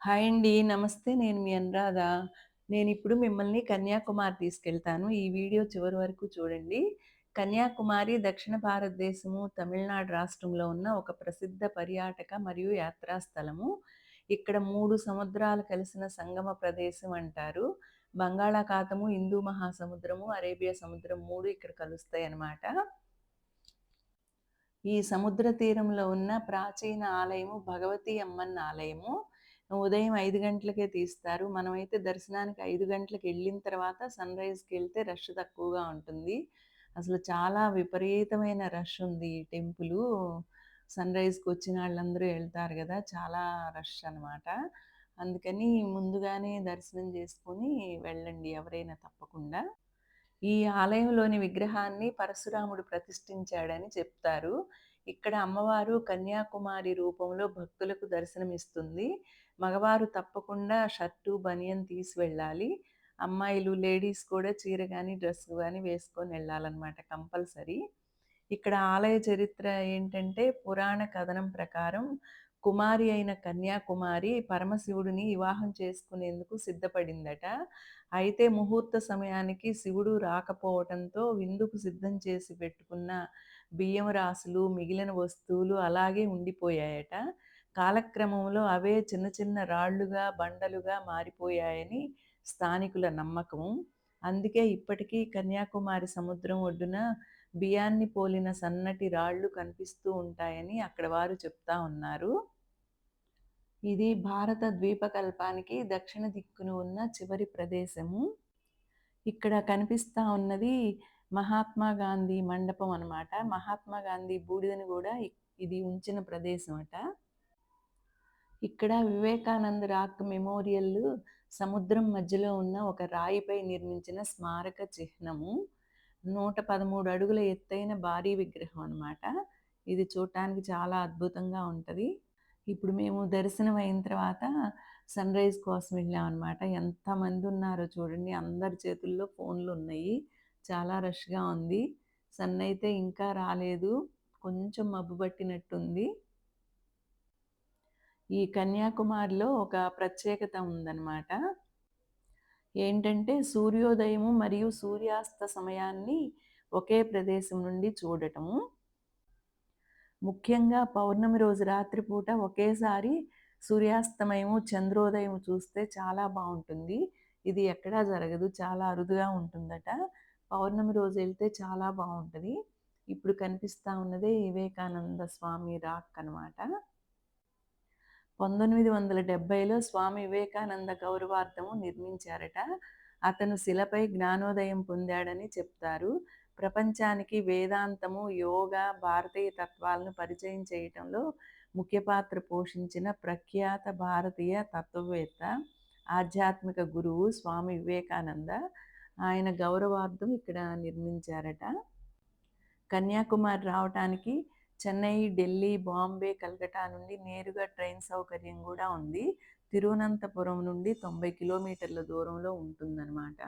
Hi అండి. నమస్తే. నేను మీ అనురాధ. నేనిప్పుడు మిమ్మల్ని కన్యాకుమారి తీసుకెళ్తాను. ఈ వీడియో చివరి వరకు చూడండి. కన్యాకుమారి దక్షిణ భారతదేశము, తమిళనాడు రాష్ట్రంలో ఉన్న ఒక ప్రసిద్ధ పర్యాటక మరియు యాత్రా స్థలము. ఇక్కడ 3 సముద్రాలు కలిసిన సంగమ ప్రదేశం అంటారు. బంగాళాఖాతము, హిందూ మహాసముద్రము, అరేబియా సముద్రం 3 ఇక్కడ కలుస్తాయన్నమాట. ఈ సముద్ర తీరంలో ఉన్న ప్రాచీన ఆలయము భగవతి అమ్మన్ ఆలయము. ఉదయం 5 గంటలకే తీస్తారు. మనమైతే దర్శనానికి 5 గంటలకెళ్ళిన తర్వాత సన్‌రైజ్‌కెళ్తే రష్ తక్కువగా ఉంటుంది. అసలు చాలా విపరీతమైన రష్ ఉంది ఈ టెంపులు. సన్‌రైజ్‌కొచ్చినాళ్ళందరూ ఎళ్తారు గదా! చాలా రష్ అనమాట. అందుకని ముందుగానే దర్శనం చేసుకొని వెళ్ళండి ఎవరైనా తప్పకుండా. ఈ ఆలయంలోని విగ్రహాన్ని పరశురాముడు ప్రతిష్ఠించాడని చెప్తారు. ఇక్కడ అమ్మవారు కన్యాకుమారి రూపంలో భక్తులకు దర్శనమిస్తుంది. మగవారు తప్పకుండా షర్టు, బనియన్ తీసి వెళ్ళాలి. అమ్మాయిలు, లేడీస్ కూడా చీర గాని, డ్రెస్ గాని వేసుకొని వెళ్ళాలనమాట కంపల్సరీ. ఇక్కడ ఆలయ చరిత్ర ఏంటంటే, పురాణ కథనం ప్రకారం కుమారి అయిన కన్యాకుమారి పరమశివుడిని వివాహం చేసుకునేందుకు సిద్ధపడిందట. అయితే ముహూర్త సమయానికి శివుడు రాకపోవటంతో విందుకు సిద్ధం చేసి పెట్టుకున్న బియ్యం రాసులు, మిగిలిన వస్తువులు అలాగే ఉండిపోయాయట. కాలక్రమంలో అవే చిన్న చిన్న రాళ్ళుగా, బండలుగా మారిపోయాయని స్థానికుల నమ్మకం. అందుకే ఇప్పటికీ కన్యాకుమారి సముద్రం ఒడ్డున బియ్యాన్ని పోలిన సన్నటి రాళ్ళు కనిపిస్తూ ఉంటాయని అక్కడ వారు చెప్తా ఉన్నారు. ఇది భారత ద్వీపకల్పానికి దక్షిణ దిక్కున ఉన్న చివరి ప్రదేశము. ఇక్కడ కనిపిస్తా ఉన్నది మహాత్మా గాంధీ మండపం అనమాట. మహాత్మా గాంధీ బూడిదని గూడా ఇది ఉంచిన ప్రదేశం అట. ఇక్కడ వివేకానంద రాక్ మెమోరియల్ సముద్రం మధ్యలో ఉన్న ఒక రాయిపై నిర్మించిన స్మారక చిహ్నము. 113 అడుగుల ఎత్తైన భారీ విగ్రహం అనమాట. ఇది చూడటానికి చాలా అద్భుతంగా ఉంటది. ఇప్పుడు మేము దర్శనం అయిన తర్వాత సన్‌రైజ్ కోసం వెళ్ళామనమాట. ఎంతమంది ఉన్నారో చూడండి. అందరి చేతుల్లో ఫోన్‌లున్నాయి. చాలా రష్‌గా ఉంది. సన్ అయితే ఇంకా రాలేదు. కొంచెం మబ్బు పట్టినట్టుంది. ఈ కన్యాకుమారిలో ఒక ప్రత్యేకత ఉందనమాట. ఏంటంటే సూర్యోదయము మరియు సూర్యాస్త సమయాన్ని ఒకే ప్రదేశం నుండి చూడటము. ముఖ్యంగా పౌర్ణమి రోజు రాత్రిపూట ఒకేసారి సూర్యాస్తమయము, చంద్రోదయం చూస్తే చాలా బావుంటుంది. ఇది ఎక్కడా జరగదు. చాలా అరుదుగా ఉంటుందట. పౌర్ణమి రోజు ఎళ్తే చాలా బావుంటది. ఇప్పుడు కనిపిస్తా ఉన్నదే వివేకానంద స్వామి రాక్ అనమాట. 1970లో స్వామి వివేకానంద గౌరవార్థము నిర్మించారట. అతను శిలపై జ్ఞానోదయం పొందాడని చెప్తారు. ప్రపంచానికి వేదాంతము, యోగా, భారతీయ తత్వాలను పరిచయం చేయటంలో ముఖ్య పాత్ర పోషించిన ప్రఖ్యాత భారతీయ తత్వవేత్త, ఆధ్యాత్మిక గురువు స్వామి వివేకానంద. ఆయన గౌరవార్థం ఇక్కడ నిర్మించారట. కన్యాకుమారి రావటానికి చెన్నై, ఢిల్లీ, బాంబే, కలకట్టా నుండి నేరుగా ట్రైన్ సౌకర్యం గూడా ఉంది. తిరువనంతపురం నుండి 90 కిలోమీటర్ల దూరంలో ఉంటుందన్నమాట.